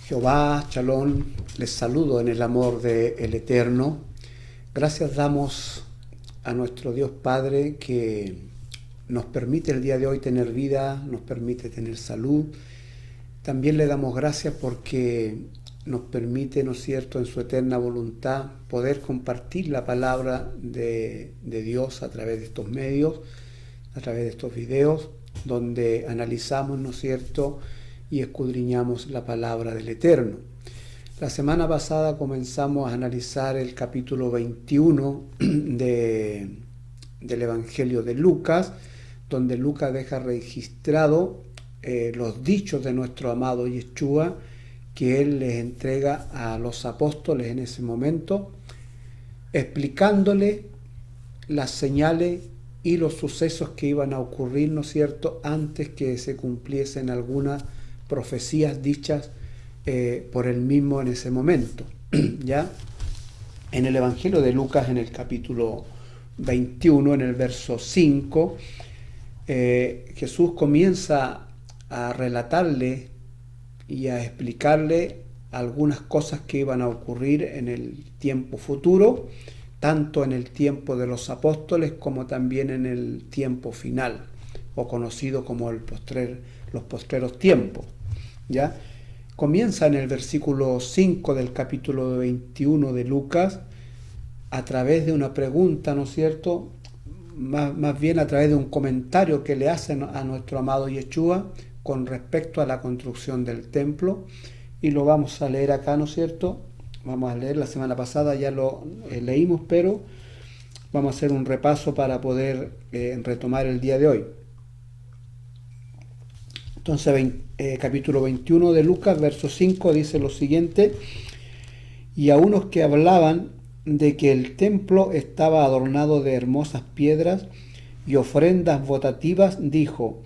Jehová, Shalom, les saludo en el amor del Eterno. Gracias damos a nuestro Dios Padre que nos permite el día de hoy tener vida, nos permite tener salud. También le damos gracias porque nos permite, ¿no es cierto?, en su eterna voluntad poder compartir la palabra de Dios a través de estos medios, a través de estos videos, donde analizamos, ¿no es cierto?, y escudriñamos la palabra del Eterno. La semana pasada comenzamos a analizar el capítulo 21 del Evangelio de Lucas, donde Lucas deja registrado los dichos de nuestro amado Yeshua que él les entrega a los apóstoles en ese momento, explicándole las señales y los sucesos que iban a ocurrir, ¿no es cierto?, antes que se cumpliesen algunas profecías dichas por él mismo en ese momento. ¿Ya? En el Evangelio de Lucas, en el capítulo 21, en el verso 5, Jesús comienza a relatarle y a explicarle algunas cosas que iban a ocurrir en el tiempo futuro, tanto en el tiempo de los apóstoles como también en el tiempo final, o conocido como los postreros tiempos. ¿Ya? Comienza en el versículo 5 del capítulo 21 de Lucas a través de una pregunta, ¿no es cierto?, más bien a través de un comentario que le hacen a nuestro amado Yeshua con respecto a la construcción del templo, y lo vamos a leer acá, ¿no es cierto? Vamos a leer, la semana pasada ya lo leímos, pero vamos a hacer un repaso para poder retomar el día de hoy. Entonces, capítulo 21 de Lucas, verso 5, dice lo siguiente: y a unos que hablaban de que el templo estaba adornado de hermosas piedras y ofrendas votativas, dijo: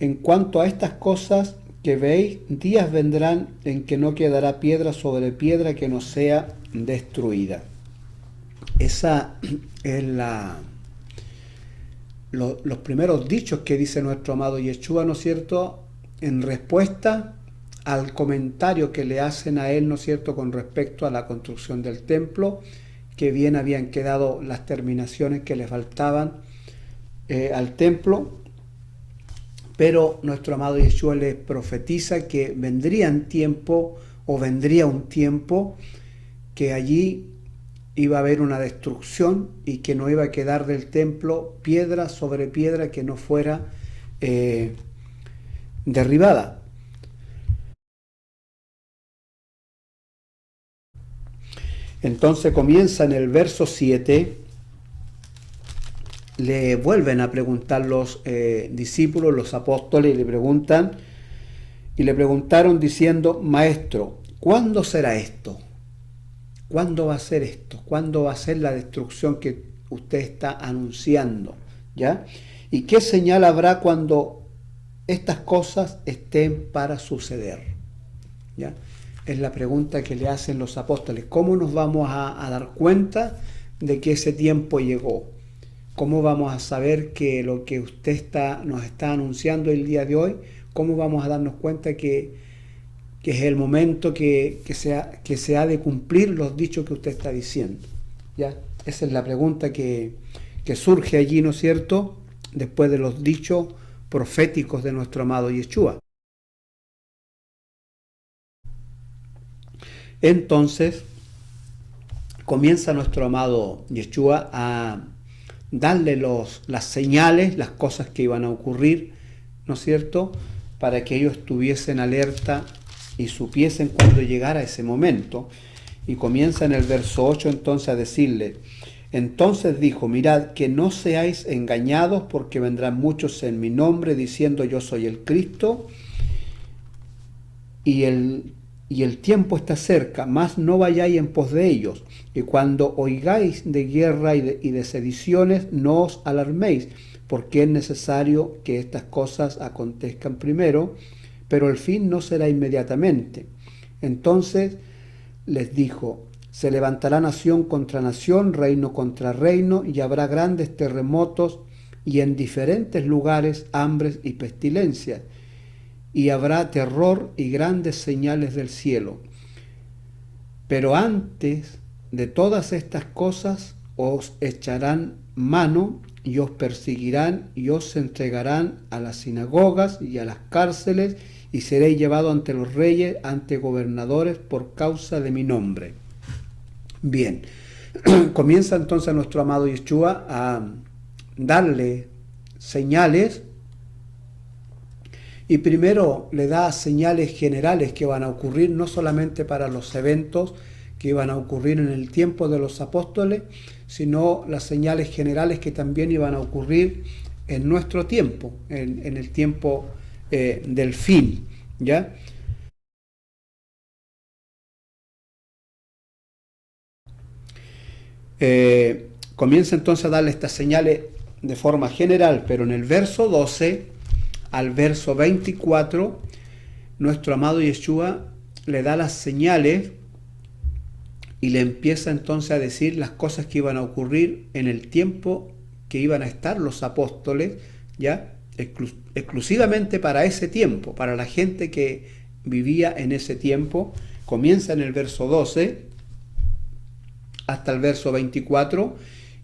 en cuanto a estas cosas que veis, días vendrán en que no quedará piedra sobre piedra que no sea destruida. Esa es los primeros dichos que dice nuestro amado Yeshua, ¿no es cierto?, en respuesta al comentario que le hacen a él, ¿no es cierto?, con respecto a la construcción del templo, que bien habían quedado las terminaciones que le faltaban al templo, pero nuestro amado Yeshua le profetiza que vendría un tiempo que allí iba a haber una destrucción y que no iba a quedar del templo piedra sobre piedra que no fuera derribada. Entonces comienza en el verso 7, le vuelven a preguntar los discípulos, los apóstoles, y le preguntaron diciendo: Maestro, ¿cuándo será esto? ¿Cuándo va a ser esto? ¿Cuándo va a ser la destrucción que usted está anunciando? ¿Ya? ¿Y qué señal habrá cuando estas cosas estén para suceder? ¿Ya? Es la pregunta que le hacen los apóstoles. ¿Cómo nos vamos a dar cuenta de que ese tiempo llegó? ¿Cómo vamos a saber que lo que usted nos está anunciando el día de hoy, cómo vamos a darnos cuenta que es el momento que se ha de cumplir los dichos que usted está diciendo? ¿Ya? Esa es la pregunta que surge allí, ¿no es cierto?, después de los dichos proféticos de nuestro amado Yeshua. Entonces comienza nuestro amado Yeshua a darle las señales, las cosas que iban a ocurrir, ¿no es cierto?, para que ellos estuviesen alerta y supiesen cuándo llegara ese momento. Y comienza en el verso 8 entonces a decirle: entonces dijo, mirad que no seáis engañados, porque vendrán muchos en mi nombre diciendo yo soy el Cristo, y el tiempo está cerca, mas no vayáis en pos de ellos. Y cuando oigáis de guerra y de sediciones, no os alarméis, porque es necesario que estas cosas acontezcan primero, pero el fin no será inmediatamente. Entonces les dijo: se levantará nación contra nación, reino contra reino, y habrá grandes terremotos, y en diferentes lugares hambres y pestilencias. y habrá terror y grandes señales del cielo. Pero antes de todas estas cosas os echarán mano y os perseguirán y os entregarán a las sinagogas y a las cárceles y seréis llevados ante los reyes, ante gobernadores por causa de mi nombre. Bien, comienza entonces nuestro amado Yeshua a darle señales, y primero le da señales generales que van a ocurrir no solamente para los eventos que iban a ocurrir en el tiempo de los apóstoles, sino las señales generales que también iban a ocurrir en nuestro tiempo, en el tiempo del fin, ¿ya? Comienza entonces a darle estas señales de forma general, pero en el verso 12 al verso 24, nuestro amado Yeshua le da las señales y le empieza entonces a decir las cosas que iban a ocurrir en el tiempo que iban a estar los apóstoles, ya exclusivamente para ese tiempo, para la gente que vivía en ese tiempo. Comienza en el verso 12 hasta el verso 24,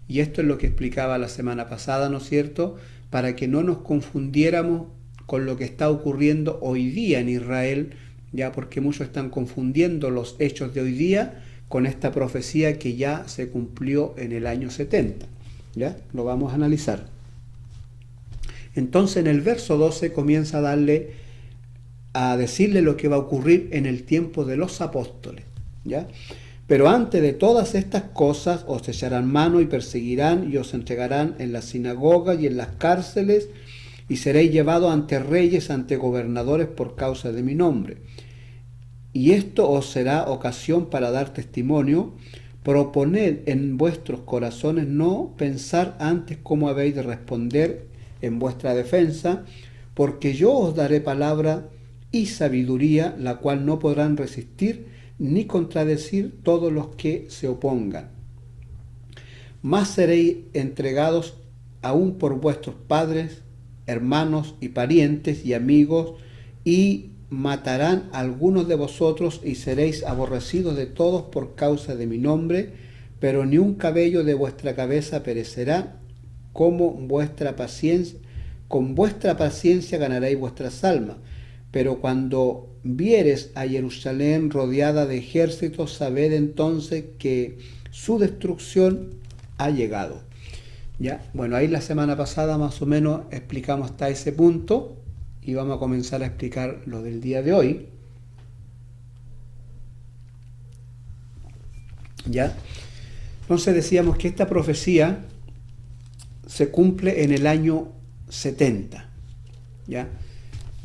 y esto es lo que explicaba la semana pasada, ¿no es cierto?, para que no nos confundiéramos con lo que está ocurriendo hoy día en Israel, ya, porque muchos están confundiendo los hechos de hoy día con esta profecía que ya se cumplió en el año 70. ¿Ya? Lo vamos a analizar. Entonces en el verso 12 comienza a decirle lo que va a ocurrir en el tiempo de los apóstoles, ¿ya? Pero antes de todas estas cosas os echarán mano y perseguirán y os entregarán en las sinagogas y en las cárceles, y seréis llevados ante reyes, ante gobernadores por causa de mi nombre. Y esto os será ocasión para dar testimonio. Proponed en vuestros corazones no pensar antes cómo habéis de responder en vuestra defensa, porque yo os daré palabra y sabiduría, la cual no podrán resistir ni contradecir todos los que se opongan. Más seréis entregados aún por vuestros padres, hermanos y parientes y amigos, y matarán a algunos de vosotros y seréis aborrecidos de todos por causa de mi nombre, pero ni un cabello de vuestra cabeza perecerá. Con vuestra paciencia ganaréis vuestras almas. Pero cuando vieres a Jerusalén rodeada de ejércitos, sabed entonces que su destrucción ha llegado. ¿Ya? Bueno, ahí la semana pasada más o menos explicamos hasta ese punto, y vamos a comenzar a explicar lo del día de hoy. ¿Ya? Entonces decíamos que esta profecía se cumple en el año 70. ¿Ya?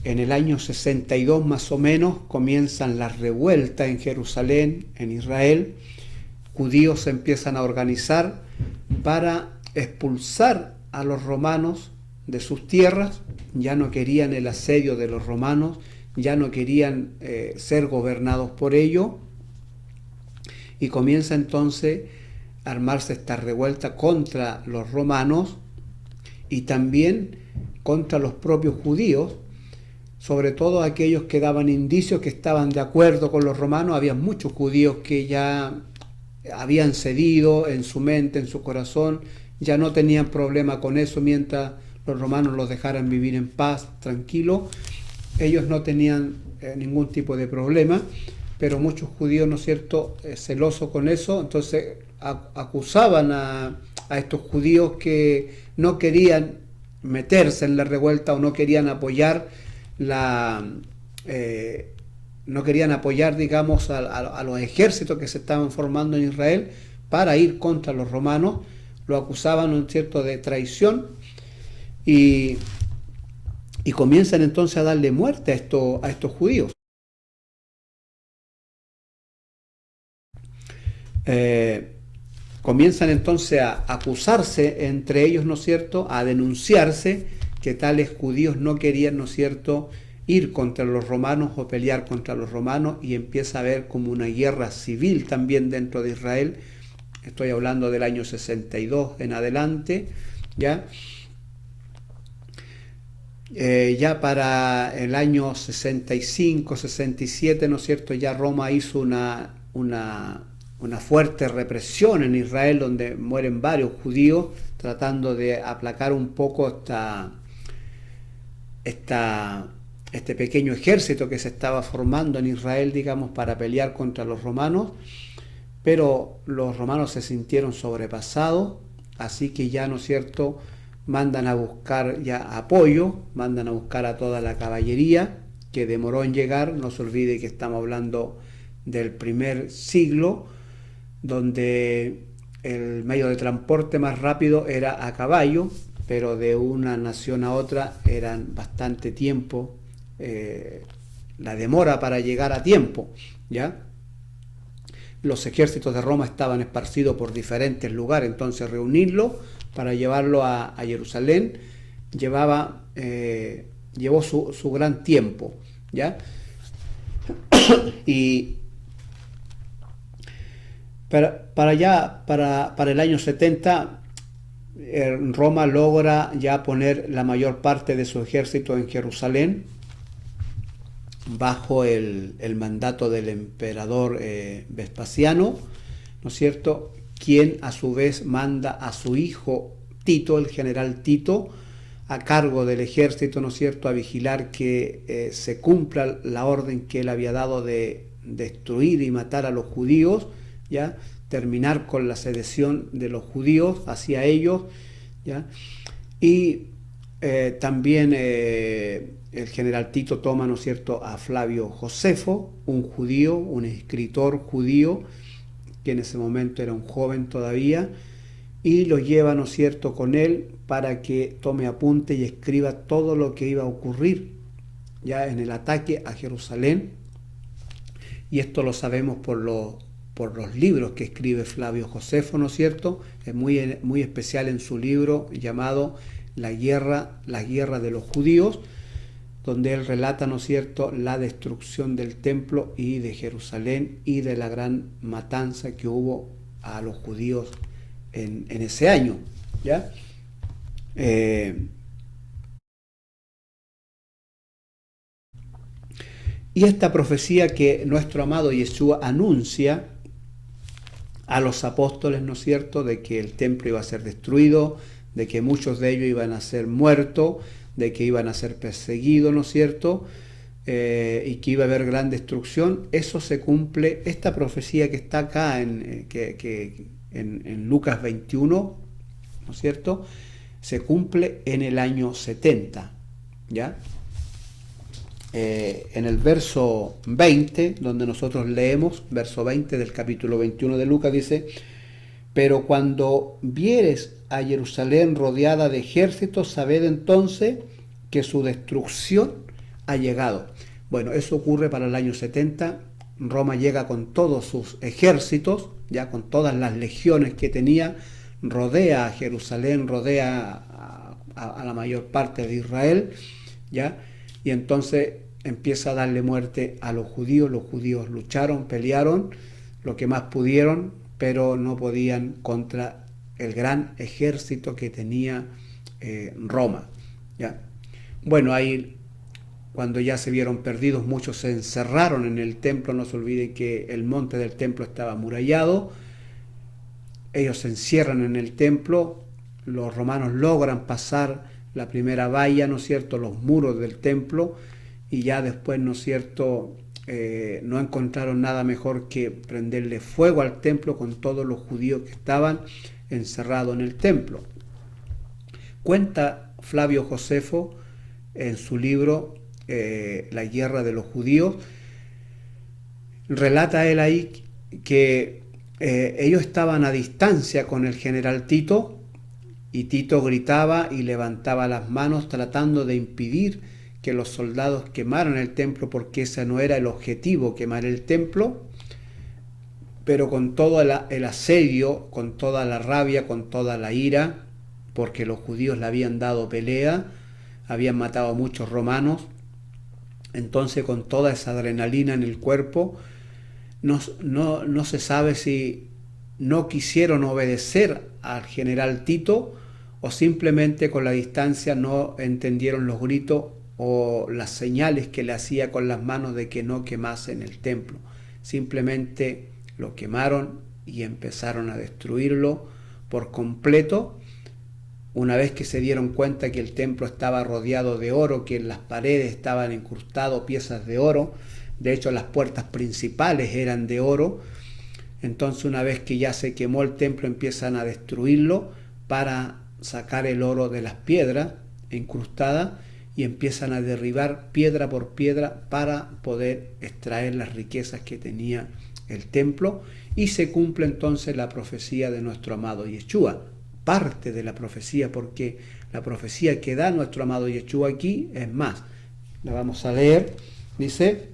En el año 62 más o menos comienzan las revueltas en Jerusalén, en Israel. Judíos se empiezan a organizar para expulsar a los romanos de sus tierras. Ya no querían el asedio de los romanos, ya no querían ser gobernados por ellos, y comienza entonces a armarse esta revuelta contra los romanos y también contra los propios judíos, sobre todo aquellos que daban indicios que estaban de acuerdo con los romanos. Había muchos judíos que ya habían cedido en su mente, en su corazón, ya no tenían problema con eso mientras los romanos los dejaran vivir en paz, tranquilo. Ellos no tenían ningún tipo de problema, pero muchos judíos, ¿no es cierto?, celosos con eso, entonces acusaban a estos judíos que no querían meterse en la revuelta o no querían apoyar digamos, a los ejércitos que se estaban formando en Israel para ir contra los romanos. Lo acusaban, ¿no es cierto?, de traición, y comienzan entonces a darle muerte a estos judíos. Comienzan entonces a acusarse entre ellos, ¿no es cierto?, a denunciarse que tales judíos no querían, ¿no es cierto?, ir contra los romanos o pelear contra los romanos, y empieza a haber como una guerra civil también dentro de Israel. Estoy hablando del año 62 en adelante, ¿ya? Ya para el año 65, 67, ¿no es cierto? Ya Roma hizo una fuerte represión en Israel donde mueren varios judíos, tratando de aplacar un poco esta, este pequeño ejército que se estaba formando en Israel, digamos, para pelear contra los romanos, pero los romanos se sintieron sobrepasados, así que ya, ¿no es cierto?, mandan a buscar ya apoyo, mandan a buscar a toda la caballería, que demoró en llegar. No se olvide que estamos hablando del primer siglo, donde el medio de transporte más rápido era a caballo, pero de una nación a otra eran bastante tiempo, la demora para llegar a tiempo, ¿ya? Los ejércitos de Roma estaban esparcidos por diferentes lugares, entonces reunirlo para llevarlo a Jerusalén llevó su gran tiempo, ¿ya? Y para el año 70, Roma logra ya poner la mayor parte de su ejército en Jerusalén, bajo el mandato del emperador Vespasiano, ¿no es cierto?, quien a su vez manda a su hijo Tito, el general Tito, a cargo del ejército, ¿no es cierto?, a vigilar que se cumpla la orden que él había dado de destruir y matar a los judíos, ¿ya?, terminar con la sedición de los judíos hacia ellos, ¿ya? Y también el general Tito toma, ¿no es cierto?, a Flavio Josefo, un judío, un escritor judío, que en ese momento era un joven todavía, y lo lleva, ¿no es cierto?, con él para que tome apunte y escriba todo lo que iba a ocurrir ya en el ataque a Jerusalén. Y esto lo sabemos por los libros que escribe Flavio Josefo, ¿no es cierto? Es muy especial en su libro llamado La guerra de los judíos, donde él relata, ¿no es cierto?, la destrucción del templo y de Jerusalén y de la gran matanza que hubo a los judíos en ese año, ¿ya? Y esta profecía que nuestro amado Yeshua anuncia a los apóstoles, ¿no es cierto?, de que el templo iba a ser destruido, de que muchos de ellos iban a ser muertos, de que iban a ser perseguidos, ¿no es cierto?, y que iba a haber gran destrucción. Eso se cumple, esta profecía que está acá en Lucas 21, ¿no es cierto?, se cumple en el año 70, ¿ya? En el verso 20, donde nosotros leemos, verso 20 del capítulo 21 de Lucas, dice: pero cuando vieres a Jerusalén rodeada de ejércitos, sabed entonces que su destrucción ha llegado. Bueno, eso ocurre para el año 70. Roma llega con todos sus ejércitos, ya con todas las legiones que tenía, rodea a Jerusalén, rodea a la mayor parte de Israel, ya, y entonces empieza a darle muerte a los judíos. Los judíos lucharon, pelearon lo que más pudieron, pero no podían contra el gran ejército que tenía Roma, ¿ya? Bueno, ahí cuando ya se vieron perdidos, muchos se encerraron en el templo. No se olvide que el monte del templo estaba amurallado. Ellos se encierran en el templo. Los romanos logran pasar la primera valla, ¿no es cierto?, los muros del templo, y ya después, ¿no es cierto?, no encontraron nada mejor que prenderle fuego al templo con todos los judíos que estaban encerrados en el templo. Cuenta Flavio Josefo en su libro La guerra de los judíos, relata él ahí que ellos estaban a distancia con el general Tito, y Tito gritaba y levantaba las manos tratando de impedir que los soldados quemaran el templo, porque ese no era el objetivo, quemar el templo. Pero con todo el asedio, con toda la rabia, con toda la ira, porque los judíos le habían dado pelea, habían matado a muchos romanos, entonces con toda esa adrenalina en el cuerpo, no se sabe si no quisieron obedecer al general Tito o simplemente con la distancia no entendieron los gritos o las señales que le hacía con las manos de que no quemasen el templo. Simplemente lo quemaron y empezaron a destruirlo por completo. Una vez que se dieron cuenta que el templo estaba rodeado de oro, que en las paredes estaban incrustadas piezas de oro, de hecho las puertas principales eran de oro, entonces una vez que ya se quemó el templo empiezan a destruirlo para sacar el oro de las piedras incrustadas y empiezan a derribar piedra por piedra para poder extraer las riquezas que tenía el templo, y se cumple entonces la profecía de nuestro amado Yeshua, parte de la profecía, porque la profecía que da nuestro amado Yeshua aquí es más. La vamos a leer, dice: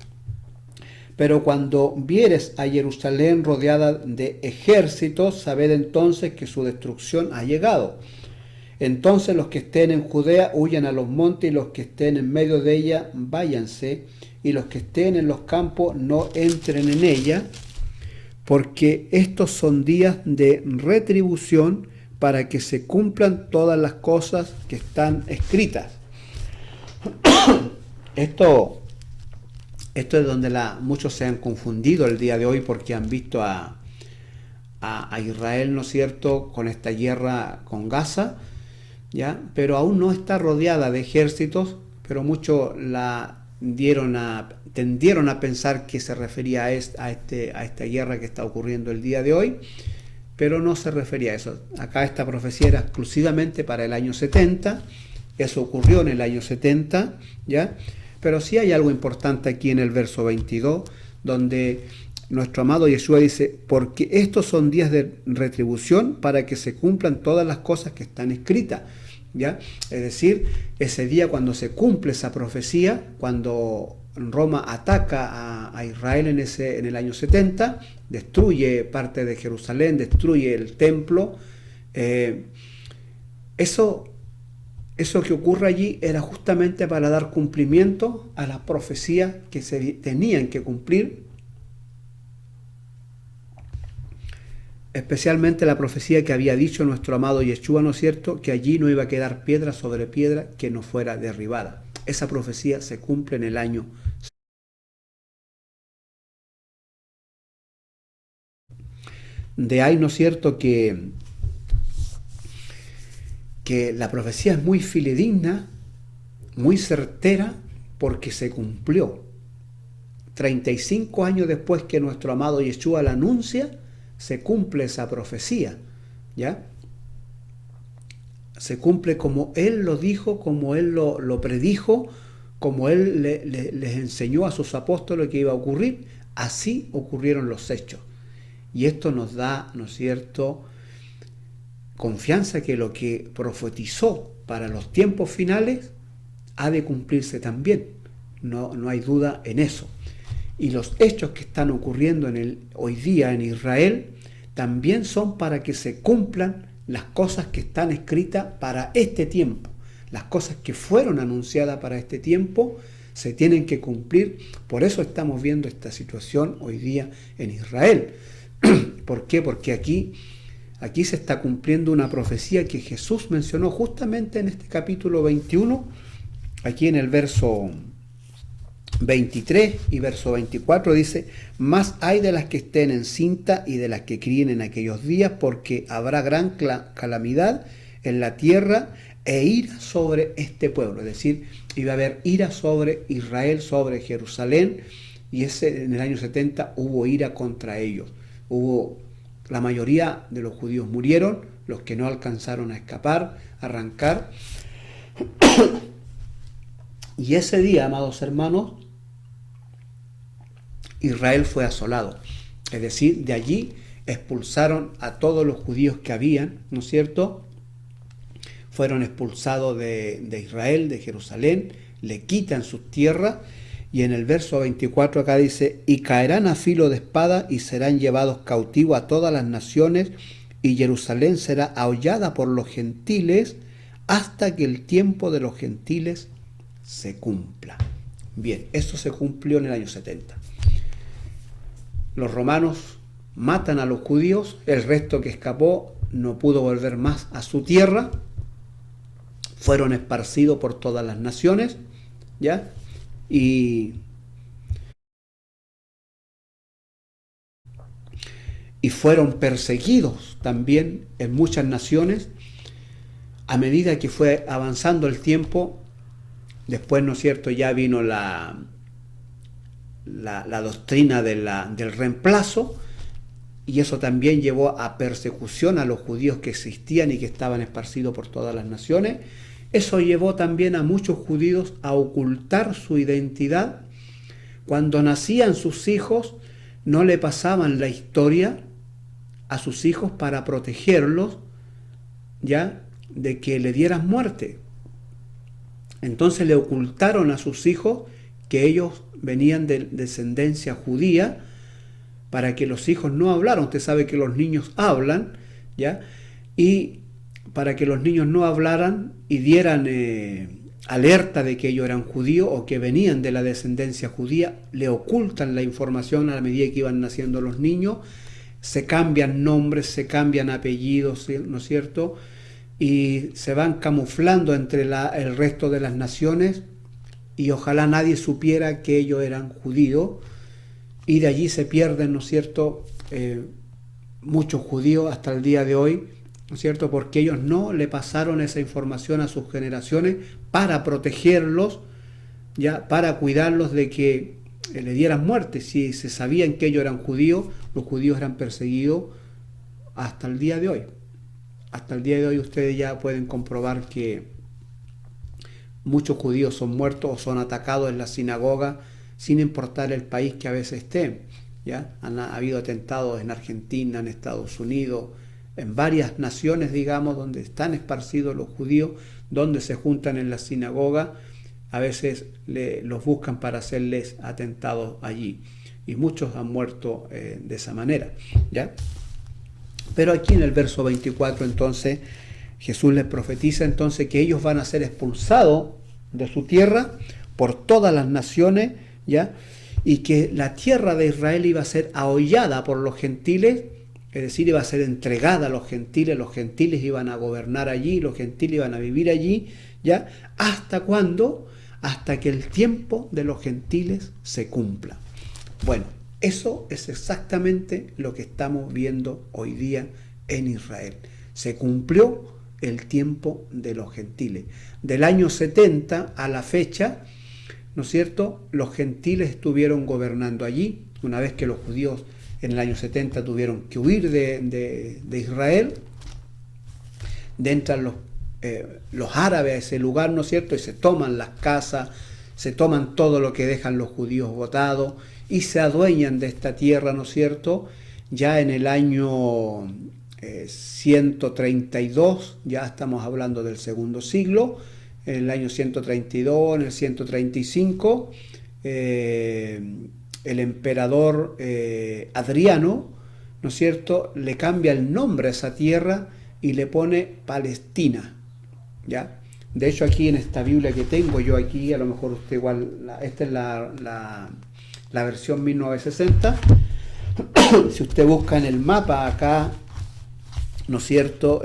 pero cuando vieres a Jerusalén rodeada de ejércitos, sabed entonces que su destrucción ha llegado. Entonces los que estén en Judea huyan a los montes, y los que estén en medio de ella váyanse, y los que estén en los campos no entren en ella, porque estos son días de retribución para que se cumplan todas las cosas que están escritas. Esto es donde muchos se han confundido el día de hoy, porque han visto a Israel, ¿no es cierto?, con esta guerra con Gaza, ¿ya? Pero aún no está rodeada de ejércitos, pero muchos tendieron a pensar que se refería a esta guerra que está ocurriendo el día de hoy, pero no se refería a eso. Acá esta profecía era exclusivamente para el año 70, eso ocurrió en el año 70, ¿ya? Pero sí hay algo importante aquí en el verso 22, donde nuestro amado Yeshua dice: porque estos son días de retribución para que se cumplan todas las cosas que están escritas, ¿ya? Es decir, ese día cuando se cumple esa profecía, cuando Roma ataca a Israel en el año 70, destruye parte de Jerusalén, destruye el templo, eso que ocurre allí era justamente para dar cumplimiento a las profecías que se tenían que cumplir, especialmente la profecía que había dicho nuestro amado Yeshua, ¿no es cierto?, que allí no iba a quedar piedra sobre piedra que no fuera derribada. Esa profecía se cumple en el año. De ahí, ¿no es cierto?, que la profecía es muy fidedigna, muy certera, porque se cumplió. 35 años después que nuestro amado Yeshua la anuncia, se cumple esa profecía, ¿ya? Se cumple como Él lo dijo, como Él lo predijo, como Él les enseñó a sus apóstoles que iba a ocurrir. Así ocurrieron los hechos. Y esto nos da, ¿no es cierto?, confianza que lo que profetizó para los tiempos finales ha de cumplirse también. No hay duda en eso. Y los hechos que están ocurriendo hoy día en Israel también son para que se cumplan las cosas que están escritas para este tiempo. Las cosas que fueron anunciadas para este tiempo se tienen que cumplir. Por eso estamos viendo esta situación hoy día en Israel. ¿Por qué? Porque aquí se está cumpliendo una profecía que Jesús mencionó justamente en este capítulo 21, aquí en el verso 23 y verso 24 dice: más hay de las que estén encinta y de las que críen en aquellos días, porque habrá gran calamidad en la tierra e ira sobre este pueblo. Es decir, iba a haber ira sobre Israel, sobre Jerusalén, y en el año 70 hubo ira contra ellos. La mayoría de los judíos murieron, los que no alcanzaron a escapar, a arrancar. Y ese día, amados hermanos, Israel fue asolado. Es decir, de allí expulsaron a todos los judíos que habían, ¿no es cierto? Fueron expulsados de Israel, de Jerusalén, le quitan sus tierras, y en el verso 24 acá dice: y caerán a filo de espada y serán llevados cautivos a todas las naciones, y Jerusalén será ahollada por los gentiles hasta que el tiempo de los gentiles se cumpla. Bien, eso se cumplió en el año 70. Los romanos matan a los judíos, el resto que escapó no pudo volver más a su tierra, fueron esparcidos por todas las naciones, ¿ya? Y, y fueron perseguidos también en muchas naciones a medida que fue avanzando el tiempo. Después, ¿no es cierto?, ya vino la doctrina del reemplazo, y eso también llevó a persecución a los judíos que existían y que estaban esparcidos por todas las naciones. Eso llevó también a muchos judíos a ocultar su identidad. Cuando nacían sus hijos, no le pasaban la historia a sus hijos para protegerlos, ya, de que le dieran muerte. Entonces le ocultaron a sus hijos que ellos venían de descendencia judía, para que los hijos no hablaran. Usted sabe que los niños hablan, ¿ya? Y para que los niños no hablaran y dieran alerta de que ellos eran judíos o que venían de la descendencia judía, le ocultan la información a medida que iban naciendo los niños, se cambian nombres, se cambian apellidos, ¿no es cierto?, y se van camuflando entre el resto de las naciones, y ojalá nadie supiera que ellos eran judíos, y de allí se pierden, ¿no es cierto?, muchos judíos hasta el día de hoy, ¿no es cierto?, porque ellos no le pasaron esa información a sus generaciones para protegerlos, ya, para cuidarlos de que le dieran muerte. Si se sabían que ellos eran judíos, los judíos eran perseguidos hasta el día de hoy. Hasta el día de hoy ustedes ya pueden comprobar que muchos judíos son muertos o son atacados en la sinagoga, sin importar el país que a veces estén, ¿ya? Ha habido atentados en Argentina, en Estados Unidos, en varias naciones, digamos, donde están esparcidos los judíos, donde se juntan en la sinagoga, a veces los buscan para hacerles atentados allí. Y muchos han muerto de esa manera, ¿ya? Pero aquí en el verso 24, entonces, Jesús les profetiza entonces que ellos van a ser expulsados de su tierra por todas las naciones, ¿ya? Y que la tierra de Israel iba a ser ahollada por los gentiles, es decir, iba a ser entregada a los gentiles iban a gobernar allí, los gentiles iban a vivir allí, ¿ya? ¿Hasta cuándo? Hasta que el tiempo de los gentiles se cumpla. Bueno, eso es exactamente lo que estamos viendo hoy día en Israel. Se cumplió el tiempo de los gentiles. Del año 70 a la fecha, ¿no es cierto?, los gentiles estuvieron gobernando allí. Una vez que los judíos en el año 70 tuvieron que huir de Israel, entran los árabes a ese lugar, ¿no es cierto?, y se toman las casas, se toman todo lo que dejan los judíos botados y se adueñan de esta tierra, ¿no es cierto? Ya en el año 132, ya estamos hablando del segundo siglo, en el año 132, en el 135, el emperador Adriano, ¿no es cierto?, le cambia el nombre a esa tierra y le pone Palestina, ¿ya? De hecho, aquí en esta Biblia que tengo yo aquí, a lo mejor usted igual, esta es la versión 1960, si usted busca en el mapa acá, ¿no es cierto?,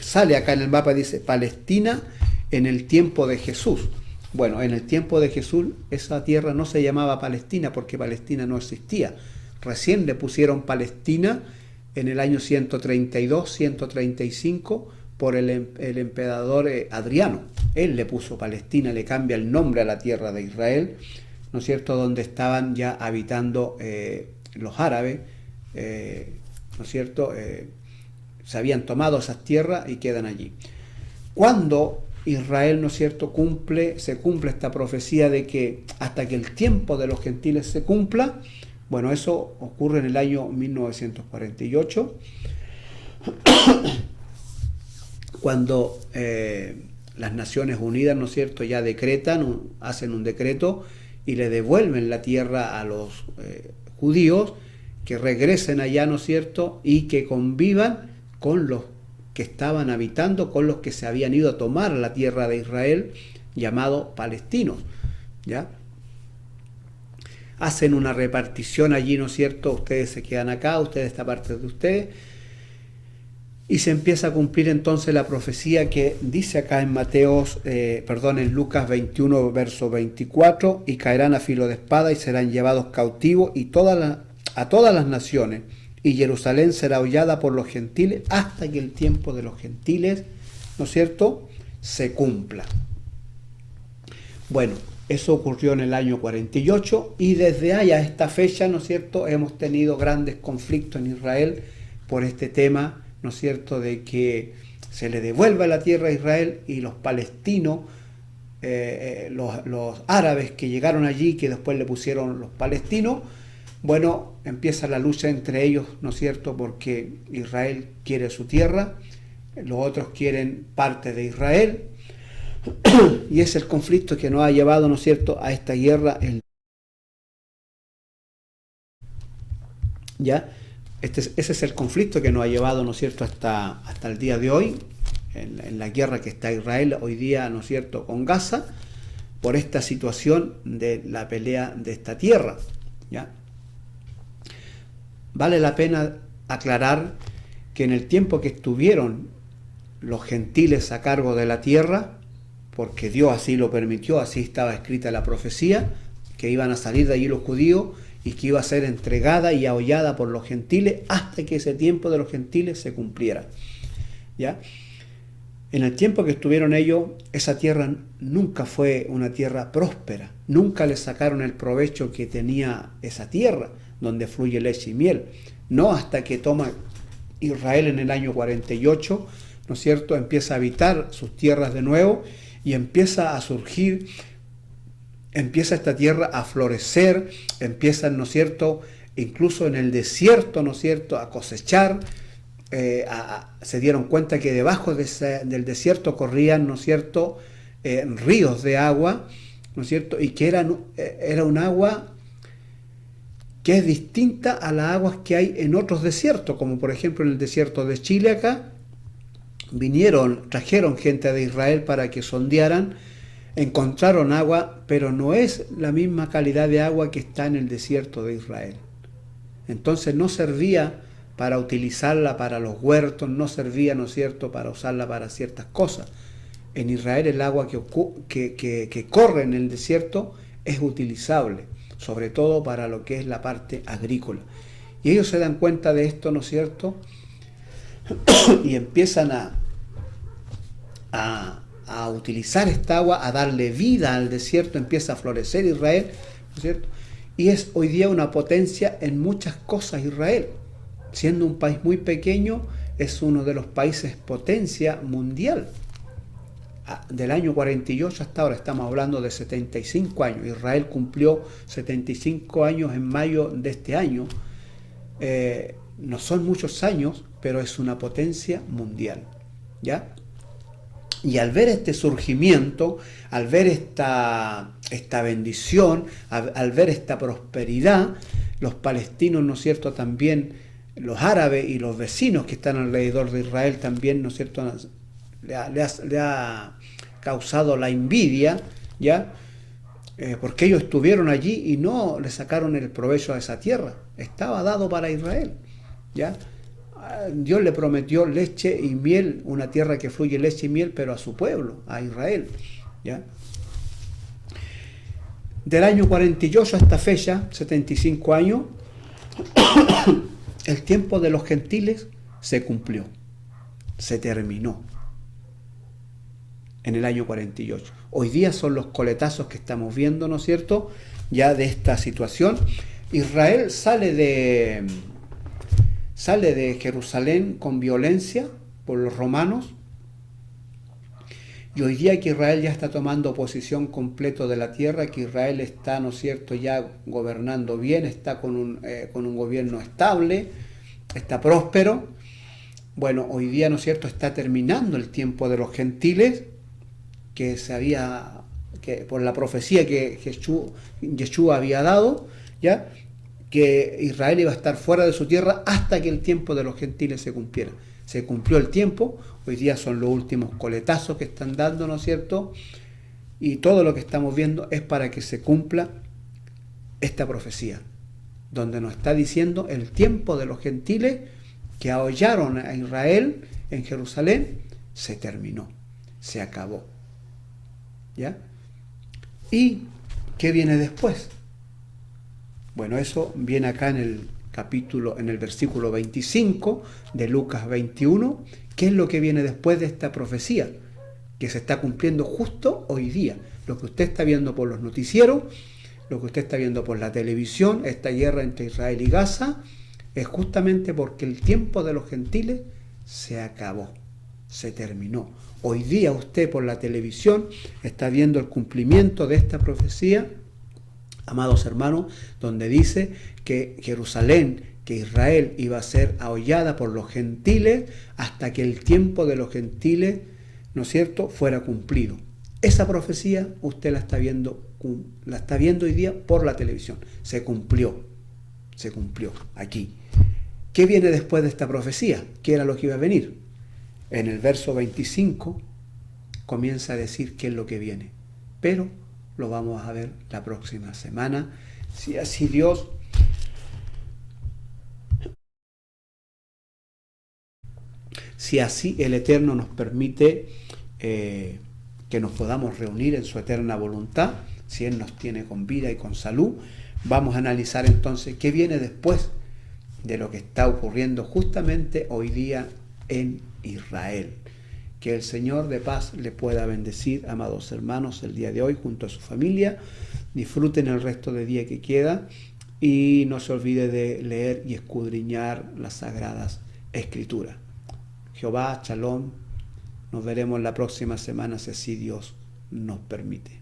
sale acá en el mapa, dice Palestina en el tiempo de Jesús. Bueno, en el tiempo de Jesús esa tierra no se llamaba Palestina porque Palestina no existía. Recién le pusieron Palestina en el año 132, 135 por el emperador Adriano. Él le puso Palestina, le cambia el nombre a la tierra de Israel, ¿no es cierto?, donde estaban ya habitando los árabes, ¿no es cierto?, se habían tomado esas tierras y quedan allí. Cuando Israel, ¿no es cierto?, se cumple esta profecía de que hasta que el tiempo de los gentiles se cumpla, bueno, eso ocurre en el año 1948, cuando las Naciones Unidas, ¿no es cierto?, ya hacen un decreto y le devuelven la tierra a los judíos, que regresen allá, ¿no es cierto?, y que convivan con los que estaban habitando, con los que se habían ido a tomar la tierra de Israel, llamados palestinos, ¿ya? Hacen una repartición allí, ¿no es cierto?, ustedes se quedan acá, ustedes esta parte de ustedes, Y se empieza a cumplir entonces la profecía que dice acá en en Lucas 21, verso 24, y caerán a filo de espada y serán llevados cautivos a todas las naciones, y Jerusalén será hollada por los gentiles hasta que el tiempo de los gentiles, ¿no es cierto?, se cumpla. Bueno, eso ocurrió en el año 48 y desde ahí a esta fecha, ¿no es cierto?, hemos tenido grandes conflictos en Israel por este tema, ¿no es cierto?, de que se le devuelva la tierra a Israel y los palestinos, los árabes que llegaron allí, que después le pusieron los palestinos, bueno, empieza la lucha entre ellos, ¿no es cierto?, porque Israel quiere su tierra, los otros quieren parte de Israel, y es el conflicto que nos ha llevado, ¿no es cierto?, a esta guerra. ¿Ya? Ese es el conflicto que nos ha llevado, ¿no es cierto?, hasta el día de hoy, en la guerra que está Israel hoy día, ¿no es cierto?, con Gaza, por esta situación de la pelea de esta tierra. ¿Ya? Vale la pena aclarar que en el tiempo que estuvieron los gentiles a cargo de la tierra, porque Dios así lo permitió, así estaba escrita la profecía, que iban a salir de allí los judíos, y que iba a ser entregada y ahollada por los gentiles hasta que ese tiempo de los gentiles se cumpliera. ¿Ya? En el tiempo que estuvieron ellos, esa tierra nunca fue una tierra próspera, nunca le sacaron el provecho que tenía esa tierra, donde fluye leche y miel. No hasta que toma Israel en el año 48, ¿no es cierto?, empieza a habitar sus tierras de nuevo y empieza a surgir, empieza esta tierra a florecer, empiezan, ¿no es cierto?, incluso en el desierto, ¿no es cierto?, a cosechar. Se dieron cuenta que debajo del desierto corrían, ¿no es cierto?, ríos de agua, ¿no es cierto?, y que era un agua que es distinta a las aguas que hay en otros desiertos, como por ejemplo en el desierto de Chile acá. Trajeron gente de Israel para que sondearan, encontraron agua, pero no es la misma calidad de agua que está en el desierto de Israel. Entonces no servía para utilizarla para los huertos, no servía, ¿no es cierto?, para usarla para ciertas cosas. En Israel el agua que corre en el desierto es utilizable, sobre todo para lo que es la parte agrícola. Y ellos se dan cuenta de esto, ¿no es cierto?, y empiezan a utilizar esta agua, a darle vida al desierto, empieza a florecer Israel, ¿no es cierto? Y es hoy día una potencia en muchas cosas Israel. Siendo un país muy pequeño, es uno de los países potencia mundial. Del año 48 hasta ahora, estamos hablando de 75 años. Israel cumplió 75 años en mayo de este año. No son muchos años, pero es una potencia mundial. ¿Ya? Y al ver este surgimiento, al ver esta bendición, al ver esta prosperidad, los palestinos, ¿no es cierto?, también los árabes y los vecinos que están alrededor de Israel también, ¿no es cierto?, le ha causado la envidia, ¿ya? Porque ellos estuvieron allí y no le sacaron el provecho a esa tierra. Estaba dado para Israel, ¿ya? Dios le prometió leche y miel, una tierra que fluye leche y miel, pero a su pueblo, a Israel, ¿ya? Del año 48 a esta fecha, 75 años, el tiempo de los gentiles se cumplió, se terminó en el año 48. Hoy día son los coletazos que estamos viendo, ¿no es cierto?, ya de esta situación. Israel sale de Jerusalén con violencia por los romanos, y hoy día que Israel ya está tomando posesión completo de la tierra, que Israel está, ¿no es cierto?, ya gobernando bien, está con un gobierno estable, está próspero. Bueno, hoy día, ¿no es cierto?, está terminando el tiempo de los gentiles, que por la profecía que Yeshua había dado, ¿ya?, que Israel iba a estar fuera de su tierra hasta que el tiempo de los gentiles se cumpliera. Se cumplió el tiempo, hoy día son los últimos coletazos que están dando, ¿no es cierto?, y todo lo que estamos viendo es para que se cumpla esta profecía, donde nos está diciendo el tiempo de los gentiles que ahollaron a Israel en Jerusalén, se terminó, se acabó. ¿Ya? ¿Y qué viene después? Bueno, eso viene acá en el versículo 25 de Lucas 21. ¿Qué es lo que viene después de esta profecía? Que se está cumpliendo justo hoy día. Lo que usted está viendo por los noticieros, lo que usted está viendo por la televisión, esta guerra entre Israel y Gaza, es justamente porque el tiempo de los gentiles se acabó, se terminó. Hoy día usted por la televisión está viendo el cumplimiento de esta profecía, amados hermanos, donde dice que Jerusalén, que Israel iba a ser ahollada por los gentiles hasta que el tiempo de los gentiles, ¿no es cierto?, fuera cumplido. Esa profecía usted la está viendo hoy día por la televisión. Se cumplió aquí. ¿Qué viene después de esta profecía? ¿Qué era lo que iba a venir? En el verso 25 comienza a decir qué es lo que viene. Pero lo vamos a ver la próxima semana, si así el Eterno nos permite que nos podamos reunir en su eterna voluntad, si Él nos tiene con vida y con salud. Vamos a analizar entonces qué viene después de lo que está ocurriendo justamente hoy día en Israel. Que el Señor de paz le pueda bendecir, amados hermanos, el día de hoy junto a su familia. Disfruten el resto de día que queda y no se olvide de leer y escudriñar las sagradas escrituras. Jehová, Shalom. Nos veremos la próxima semana si así Dios nos permite.